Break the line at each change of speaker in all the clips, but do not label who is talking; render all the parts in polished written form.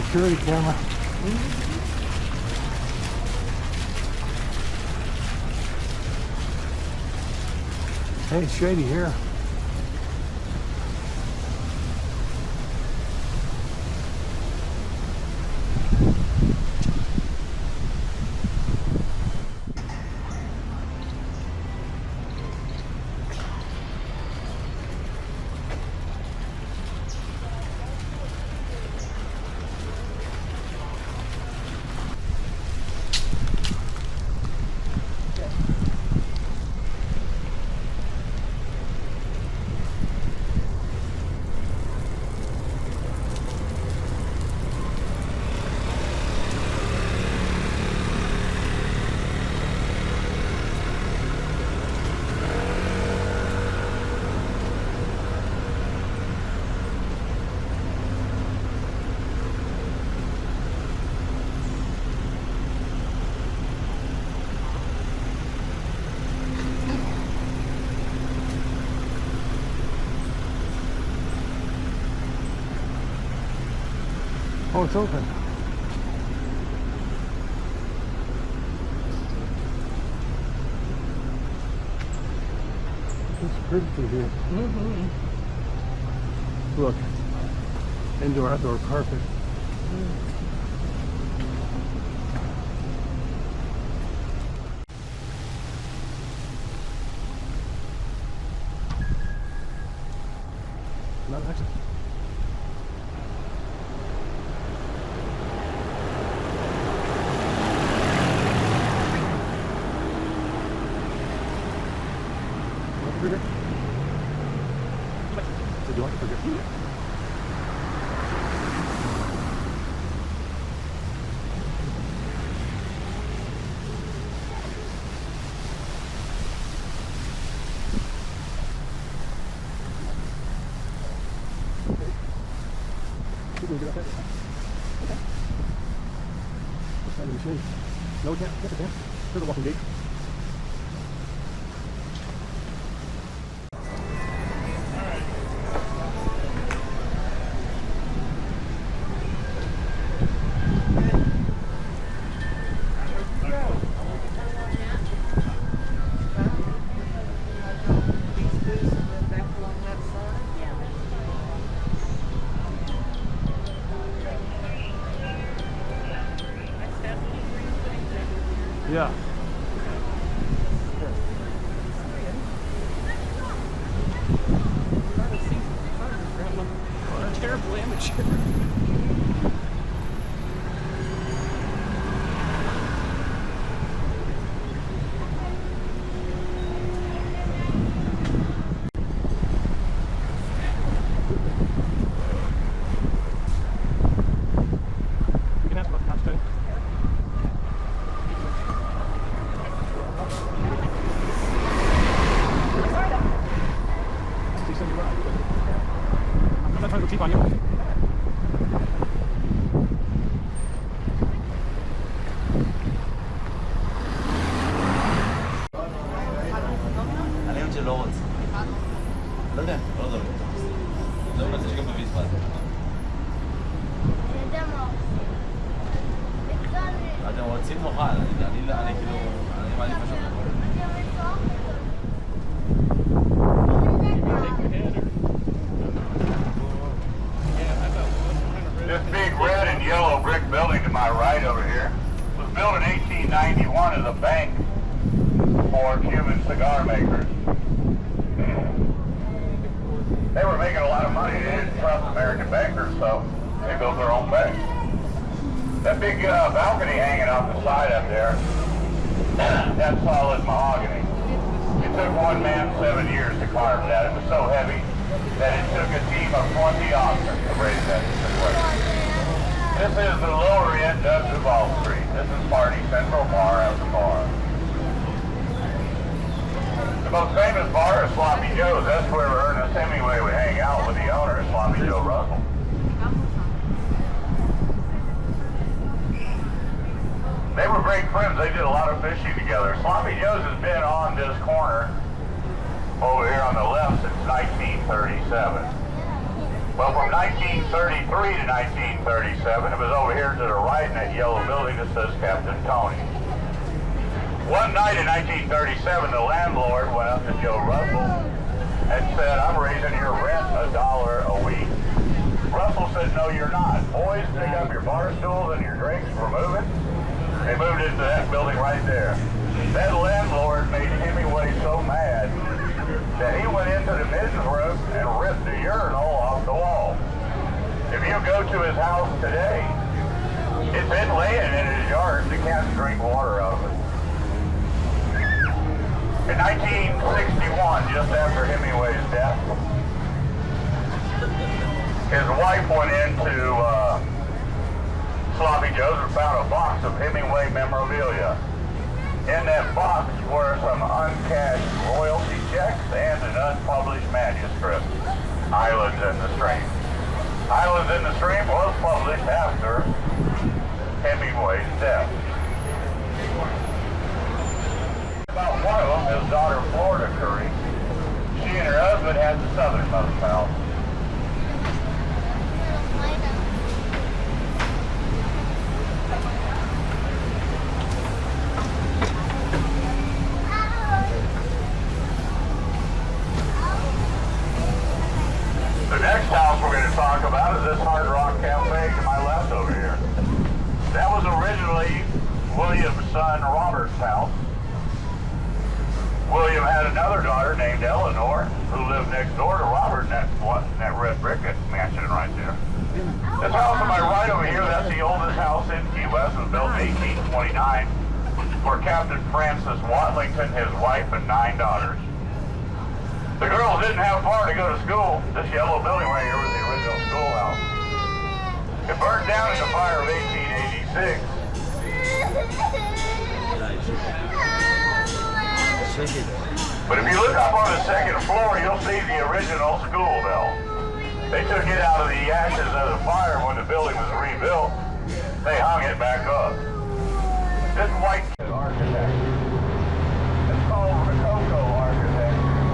security camera. Hey, it's shady here. Oh, it's open. It's pretty through here. Look, indoor outdoor carpet. Not exit. Trigger. So do you want the trigger? Get up there. Okay. What's that in the machine? No, we can't. Yes, we can. There's a walking gate. Yeah.
What a terrible amateur.
We can ask about catch time. I'm not trying to go cheap on you.
עליהם שלא רוצה. לא יודע, לא יודע. זה אומר שיש גם בוויספד. אתם רוצים נוכל, אני כאילו, אני מעדיף פשוט.
This big red and yellow brick building to my right over here was built in 1891 as a bank for Cuban cigar makers. They were making a lot of money. They didn't trust American bankers, so they built their own bank. That big balcony hanging off the side up there, that's solid mahogany. It took one man 7 years to carve that. It was so heavy that it took a team of 20 oxen to raise that into place. This is the lower end of Duval Street. This is Party Central Bar after bar. The most famous bar is Sloppy Joe's. That's where Ernest Hemingway would hang out with the owner, Sloppy Joe Russell. They were great friends. They did a lot of fishing together. Sloppy Joe's has been on this corner over here on the left since 1937. Well, from 1933 to 1937, it was over here to the right in that yellow building that says Captain Tony. One night in 1937, the landlord went up to Joe Russell and said, I'm raising your rent $1 a week. Russell said, no, you're not. Boys, pick up your bar stools and your drinks, we're moving. They moved into that building right there. That landlord made Hemingway so mad that he went into the men's room and ripped the urinal off the wall. If you go to his house today, it's been laying in his yard. You can't drink water out of it. In 1961, just after Hemingway's death, his wife went into Sloppy Joe's and found a box of Hemingway memorabilia. In that box were some uncashed royalty checks and an unpublished manuscript, Islands in the Stream. Islands in the Stream was published after Hemingway's death. About one of them, his daughter Florida Curry, she and her husband had the southernmost house. The next house we're going to talk about is this Hard Rock Cafe to my left over here. That was originally William's son Robert's house. William had another daughter named Eleanor who lived next door to Robert in that red brick mansion right there. This house on my right over here, that's the oldest house in Key West. It was built in 1829 for Captain Francis Watlington, his wife, and 9 daughters. The girls didn't have far to go to school. This yellow building right here was the original schoolhouse. It burned down in the fire of 1886. But if you look up on the second floor, you'll see the original school bell. They took it out of the ashes of the fire when the building was rebuilt. They hung it back up. This white architecture, it's called Rococo architecture,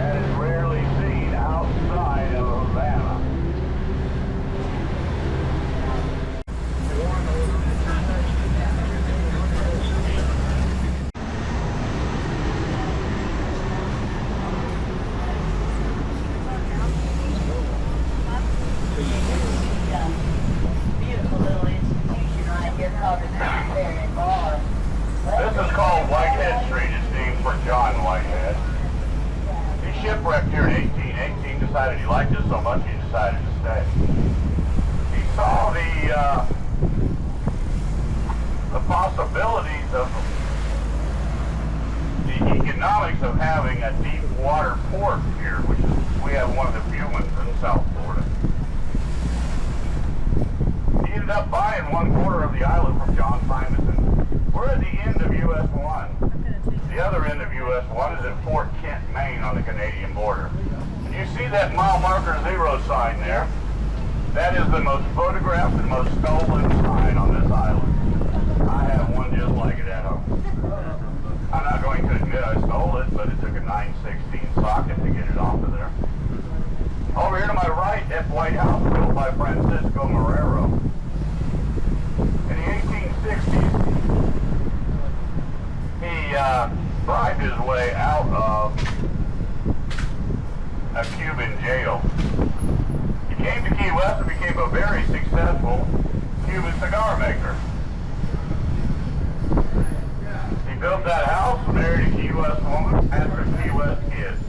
and it's rarely seen outside of Havana. This is called Whitehead Street. It's named for John Whitehead. He shipwrecked here in 1818, decided he liked it so much he decided to stay. He saw the possibilities of the economics of having a deep water port here, which is, we have one of the few ones in South Florida. He ended up buying 1/4 of the island from John Simonson. We're at the end of US 1. The other end of US 1 is at Fort Kent, Maine on the Canadian border. And you see that mile marker 0 sign there? That is the most photographed and most stolen sign on this island. I have one just like it at home. I'm not going to admit I stole it, but it took a 9/16 socket to get it off of there. Over here to my right, that White House built by Francisco Marrero. In the 1860s, he bribed his way out of a Cuban jail. He came to Key West and became a very successful Cuban cigar maker. He built that house, married a Key West woman, had 3 Key West kids.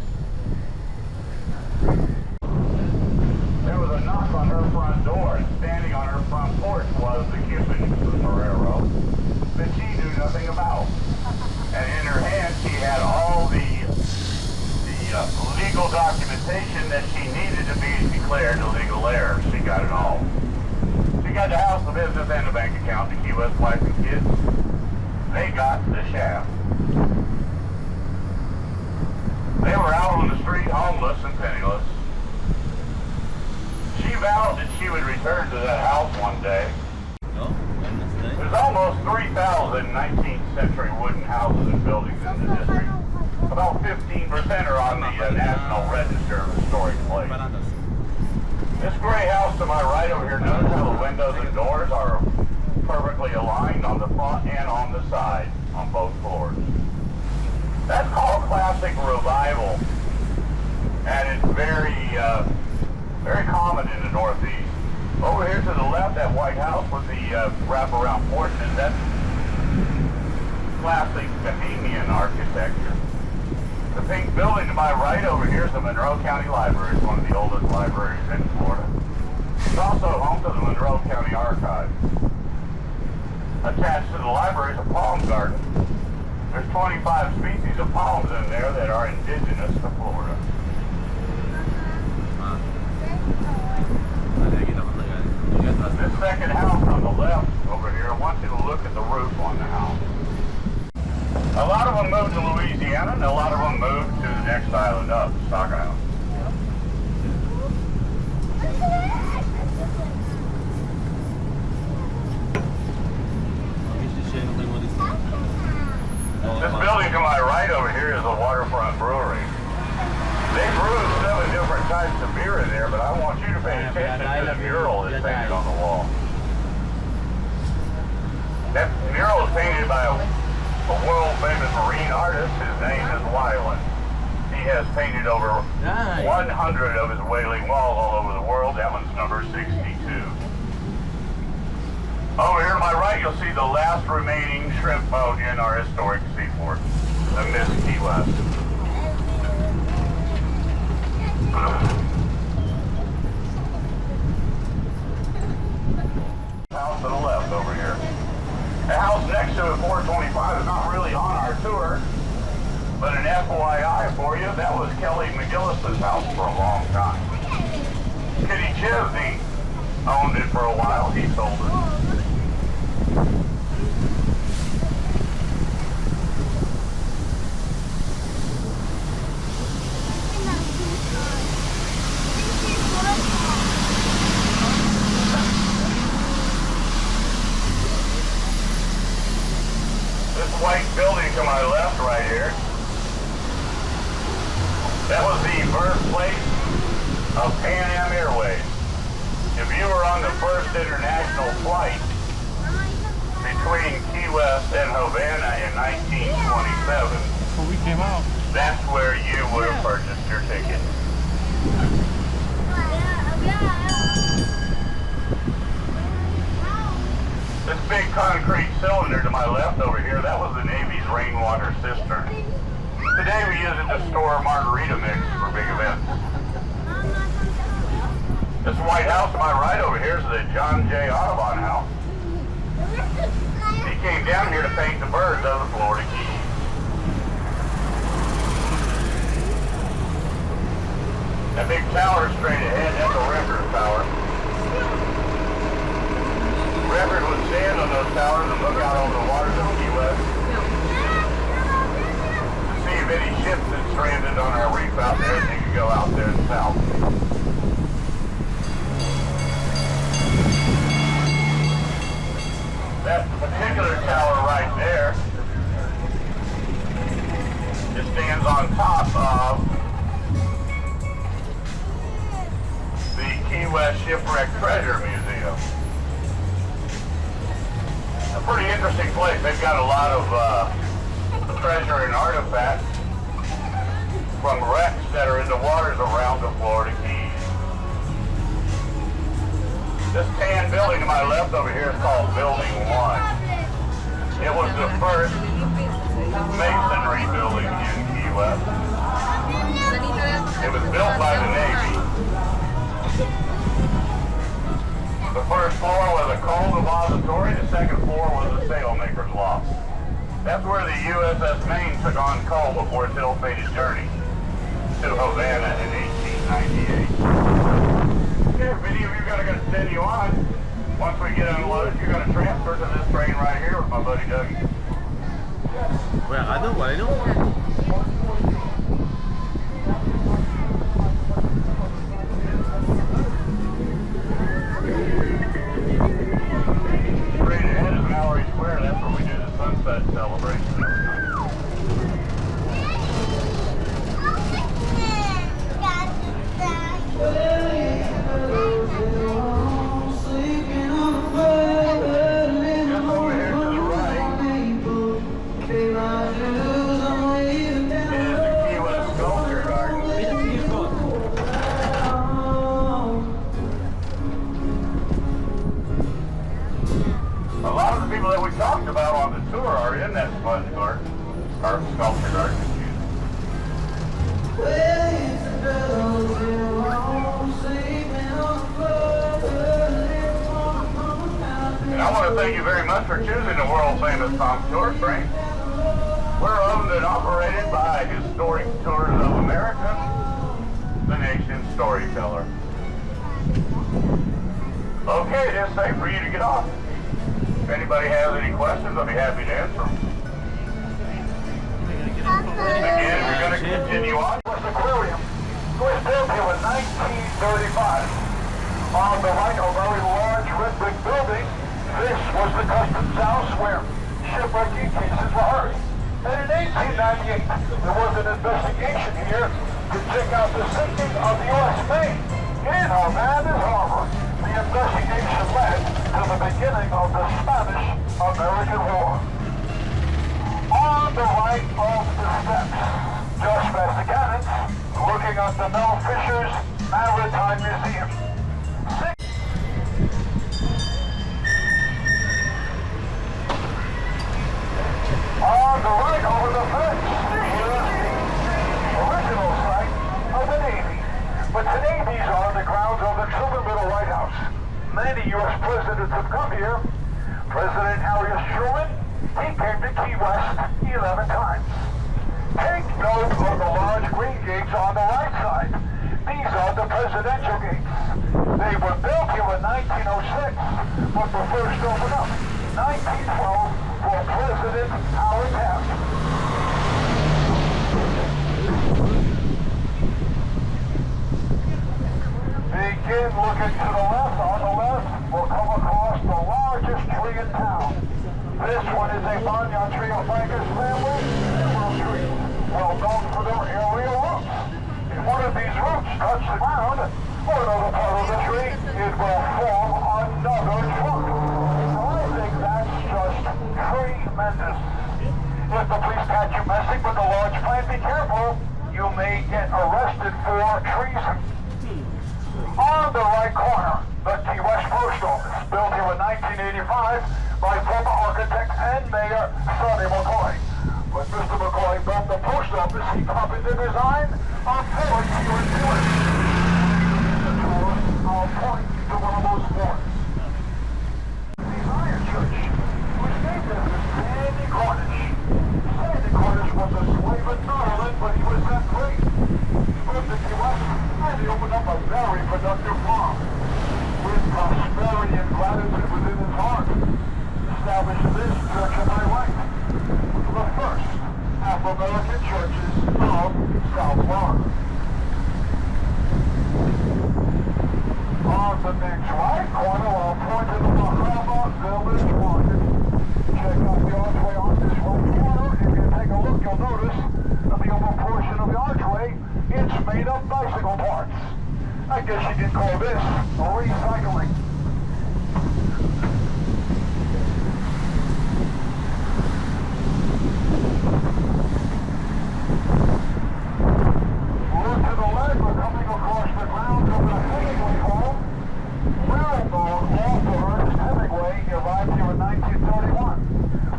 There was a knock on her front door, and standing on her front porch was the Cuban Marrero that she knew nothing about. And in her hand, she had all the legal documentation that she needed to be declared a legal heir. She got it all. She got the house, the business, and the bank account, the Key West wife and kids. They got the shaft. They were out on the street, homeless and penniless. She vowed that she would return to that house one day. There's almost 3,000 19th century wooden houses and buildings in the district. About 15% are on the National Register of Historic Places. This gray house to my right over here, notice how the windows and doors are perfectly aligned on the front and on the side on both floors. That's called classic revival, and it's very, very common in the Northeast. Over here to the left, that white house with the wraparound porches, that's classic Bohemian architecture. The pink building to my right over here is the Monroe County Library. It's one of the oldest libraries in Florida. It's also home to the Monroe County Archives. Attached to the library is a palm garden. There's 25 species of palms in there that are indigenous to Florida. This second house on the left over here, I want you to look at the roof on the house. A lot of them moved to Louisiana, and a lot of them moved to the next island up, Stockenhouse. This building to my right over here is a waterfront brewery. They brew 7 different types of beer in there, but I want you to pay attention to the mural that's painted on the wall. That mural is painted by a world-famous marine artist. His name is Wyland. He has painted over 100 of his whaling walls all over the world. That one's number 62. Over here to my right, you'll see the last remaining shrimp boat in our historic seaport, the Miss Key West. House to the left over here. The house next to it, 425, is not really on our tour, but an FYI for you, that was Kelly McGillis's house for a long time. Kitty Chesney owned it for a while. He sold it. White building to my left right here. That was the birthplace of Pan Am Airways. If you were on the first international flight between Key West and Havana in 1927,
Before we came out,
that's where you would have purchased your ticket. This big concrete cylinder to my left over here, that was the Navy's rainwater cistern. Today we use it to store margarita mix for big events. This white house to my right over here is the John J. Audubon house. He came down here to paint the birds of the Florida Keys. That big tower straight ahead, that's a record tower. Record would stand on those towers and look out over the waters of Key West to see if any ships had stranded on our reef out there, and they could go out there south. That particular tower right there just stands on top of the Key West Shipwreck Treasure Museum. A pretty interesting place. They've got a lot of treasure and artifacts from wrecks that are in the waters around the Florida Keys. This tan building to my left over here is called Building 1. It was the first masonry building in Key West. It was built by the Navy. The first floor was a coal depository, the second floor was a sailmaker's loft. That's where the USS Maine took on coal before its ill-fated journey to Havana in 1898. Okay, video you're going to continue on. Once we get unloaded, you're going to transfer to this train right here with my buddy Dougie.
Ouais, Rado, ouais, non.
Straight ahead is Mallory Square. That's where we do the sunset celebration every night.
Got
Key West Sculpture Garden. A lot of the people that we talked about on the tour are in that sponge garden, or sculpture garden. And I want to thank you very much for choosing the world-famous Tom Tour Train. We're owned and operated by Historic Tours of America, the nation's storyteller. Okay, it is safe for you to get off. If anybody has any questions, I'll be happy to answer them. Again, we're going to continue on.
This aquarium was built here in 1935. On the right, a very large red brick building. This was the customs house where shipwrecking cases were heard. And in 1898, there was an investigation here to check out the sinking of the U.S. Maine in Havana Harbor. The investigation led to the beginning of the Spanish-American War. On the right of the steps, just past the cannons, looking at the Mel Fisher's Maritime Museum. On the right over the fence, here's the original site of the Navy. But today these are the grounds of the Truman Middle White House. Many U.S. presidents have come here. President Harry S. Truman, he came to Key West 11 times. Take note of the large green gates on the right side. These are the presidential gates. They were built here in 1906, but were first opened up 1912 for President Howard Taft. Begin looking to the left. On the left, we'll come across the largest tree in town. This one is a banyan tree of Frankers family, emerald tree, well known for their aerial roots. If one of these roots touch the ground, or another part of the tree, it will form another trunk. Now I think that's just tremendous. If the police catch you messing with a large plant, be careful. You may get arrested for treason. On the right corner, the Key West Post Office, built here in 1985 by former architect and mayor Sonny McCoy. When Mr. McCoy built the post office, he copied the design of Ford here in Key West. The tour, I'll point to one of those forts. The Iron Church was named after Sandy Cornish. Sandy Cornish was a slave in Maryland, but he was set free. He moved to Key West, and he opened up a very productive farm. With prosperity and gratitude within his heart, established this church on my right, one of the first Afro-American churches of South Florida. On the next right corner, I'll point to the Bahama Village Market. Check out the archway on this right corner. If you take a look, you'll notice that the upper portion of the archway, it's made of bicycle parts. I guess you can call this recycling. Look to the left, we're coming across the grounds of the Hemingway home. Well-known author Ernest Hemingway arrived here in 1931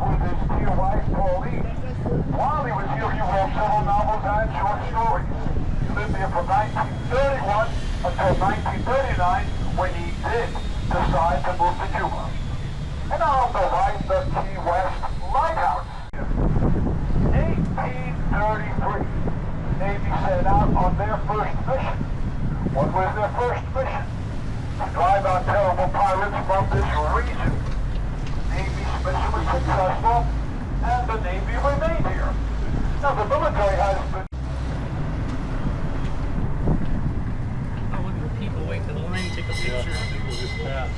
with his dear wife Pauline. While he was here, he wrote several novels and short stories. He lived here from 1931 until 1939 when he did decide to move to Cuba. And on the right, the Key West Lighthouse. 1833. Navy set out on their first mission. What was their first mission? To drive out terrible pirates from this region. Navy's mission was successful, and the Navy remained here. Now the military has been...
People wait in the line, take a picture.
People just pass.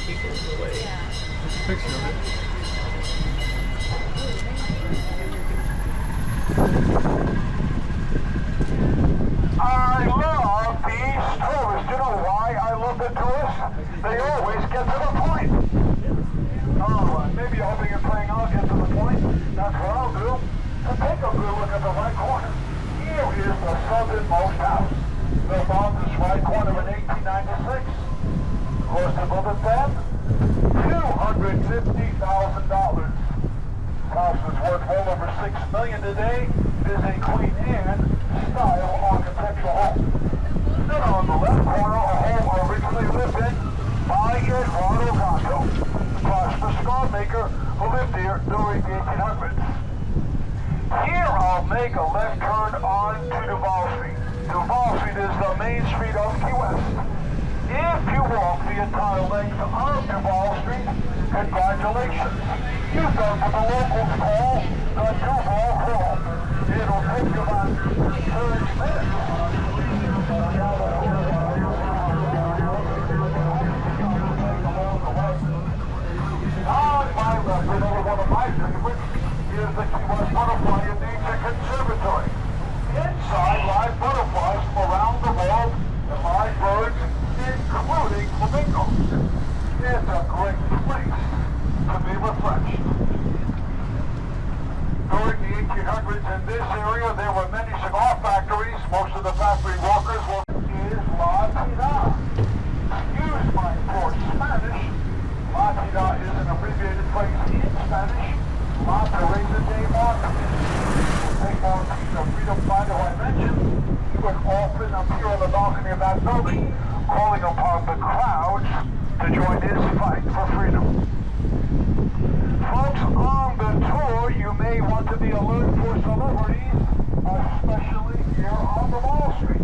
People in the way.
Just a picture of it.
I love these tourists. You know why I love the talking to us, they always get to the point. Alright, maybe you're hoping and praying I'll get to the point. That's what I'll do. So take a good look at the right corner. Here is the southernmost house. Built on this right corner in 1896. Cost to build it then? $250,000. House is worth well over $6 million today. It is a Queen Anne style architectural home. Then on the left corner, a home originally lived in by Eduardo Gatto, the prosperous cigar maker who lived here during the 1800s. Here I'll make a left turn on to Duval Street. Duval Street is the main street of Key West. If you walk the entire length of Duval Street, congratulations. You've done what the locals call the Duval Crawl. It'll take you about 30 minutes. On my left, another one of my favorites is the Key West Butterfly and Nature Conservatory. Inside, live butterflies from around the world and live birds, including flamingos. It's a great place to be refreshed. During the 1800s in this area, there were many cigar factories. Most of the factory workers were is La Tida. Excuse my poor Spanish. La Tida is an abbreviated phrase in Spanish. La Teresa de Martin. Take on the Freedom Fighter I mentioned. He would often appear on the balcony of that building, calling upon the crowds to join his fight for freedom. Folks, on the tour, you may want to be alert for celebrities, especially here on the Wall Street.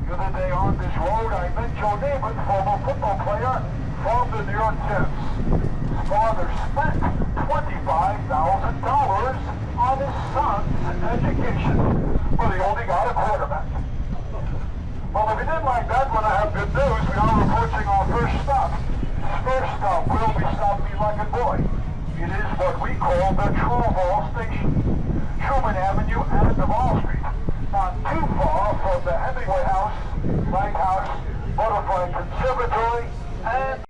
The other day on this road, I met Joe Namath, former football player from the New York Jets. His father spent $25,000 on his son's education, but he only got a quarterback. Well, if you didn't like that one, I have good news. We are approaching our first stop. This first stop will be Stop Me Like a Boy. It is what we call the Duval Station. Truman Avenue and Duval Street. Not too far from the Hemingway House, Lighthouse, Butterfly Conservatory, and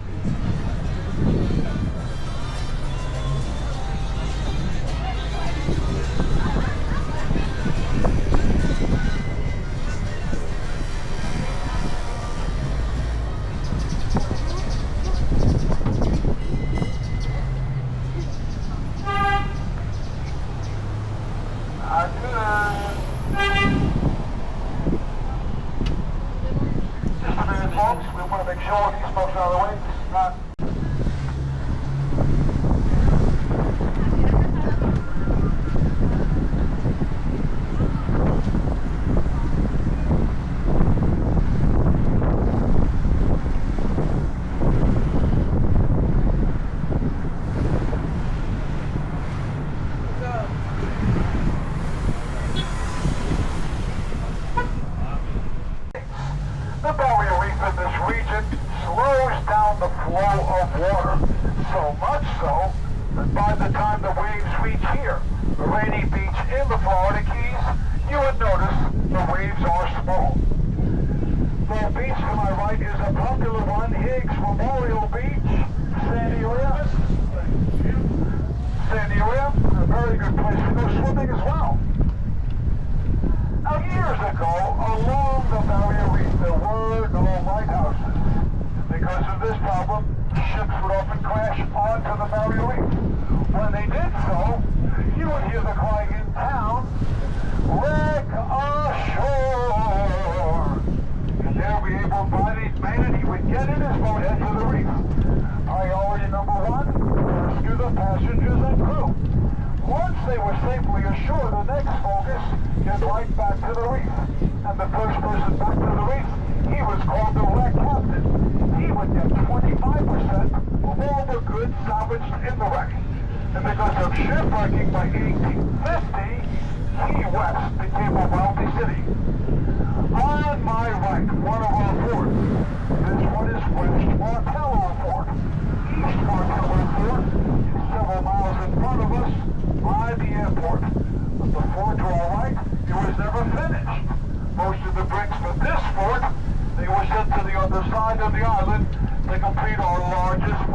side of the island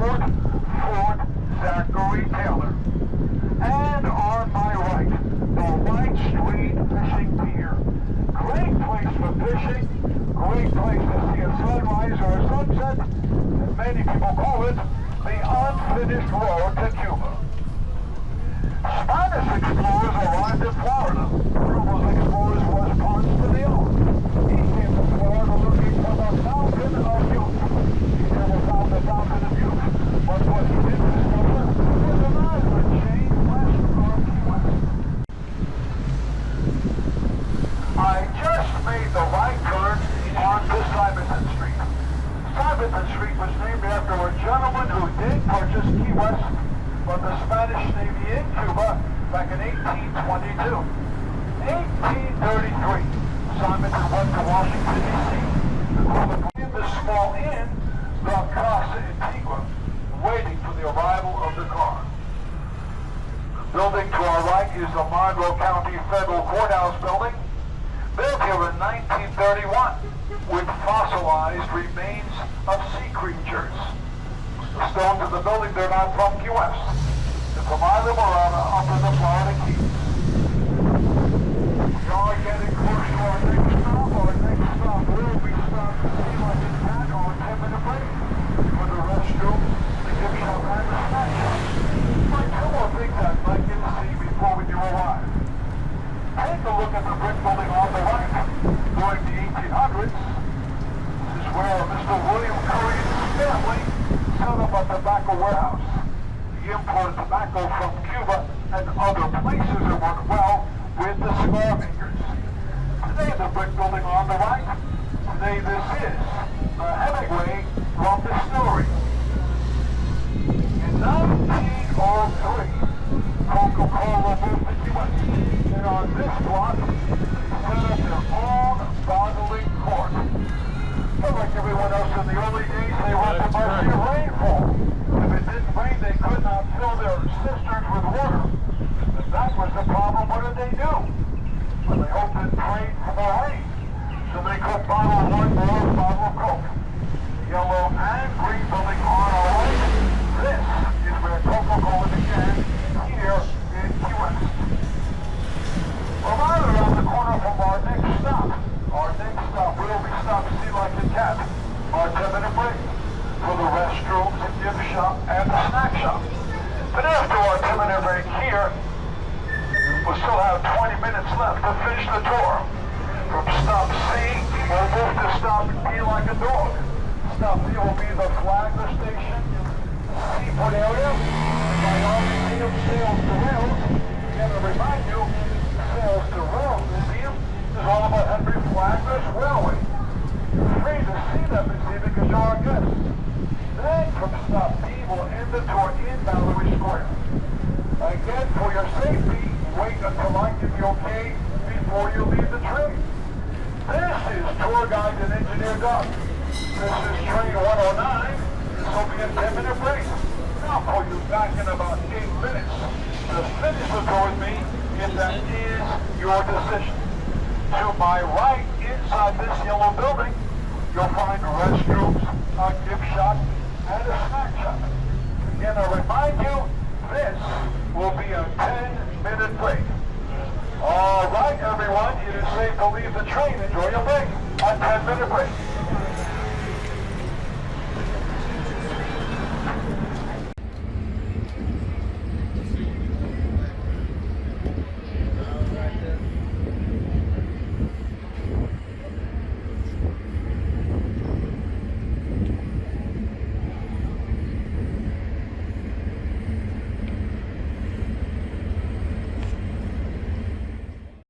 Fort Zachary Taylor. And on my right, the White Street Fishing Pier. Great place for fishing, great place to see a sunrise or a sunset, and many people call it the unfinished road to Cuba. Spanish explorers arrived in Florida. Cuba's explorers was Ponce de Leon. He came to Florida looking for the Fountain of Youth. He never found the Fountain of Youth, but what he did discover was an island chain west of Key West. I just made the right turn onto Simonton Street. Simonton Street was named after a gentleman who did purchase Key West from the Spanish Navy in Cuba back in 1822. 1833, Simonton went to Washington, D.C. in the small inn, the Casa Antigua, waiting for the arrival of the car. The building to our right is the Monroe County Federal Courthouse building, built here in 1931 with fossilized remains of sea creatures. The stones in the building, they're not from Key West. They're from Isla Morada up in the Florida Keys. We are getting close to our next stop. Our next stop will be stopped to see like it's at on 10-minute break for the restroom, the gift shop, and the snack shop. But two more things I'd like you to see before we do arrive. Take a look at the brick building on the right. During the 1800s, this is where Mr. William Curry and his family set up a tobacco warehouse. He imported tobacco from Cuba and other places that worked well with the cigar makers. Today, the brick building on the right, today this is the Hemingway Rum Distillery. In 1903, Coca-Cola moved to Key West. And on this block, set up their own bottling court. But like everyone else in the early days, they were at the mercy of rainfall. If it didn't rain, they could not fill their cisterns with water. If that was the problem, what did they do? Well, they hoped and prayed for the rain. So they could bottle one more bottle of Coke. Yellow and green building on our right. This is where Coca-Cola began here in Key West. We're right around the corner from our next stop. Our next stop will be stopped to see like a cat. Our 10-minute break for the restrooms, the gift shop, and the snack shop. But after our 10-minute break here, we'll still have 20 minutes left to finish the tour. From stop C, we'll move to stop D like a dog. Stop D will be the Flagler Station, seaport area, and by our museum, Sales to Rails. Again, to remind you, Sales to Rails Museum is all about Henry Flagler's Railway. You're free to see that museum because you're our guest. Then from stop D, we'll end the tour in Mallory Square. Again, for your safety, wait until I give you okay before you leave the train. This is tour guide and engineer Doug. This is train 109. This will be a 10-minute break. I'll call you back in about 8 minutes to finish the tour with me if that is your decision. To my right, inside this yellow building, you'll find restrooms, a gift shop, and a snack shop. Again, I remind you, this will be a 10-minute break. All right, everyone, it is safe to leave the train. Enjoy your break. A 10-minute break.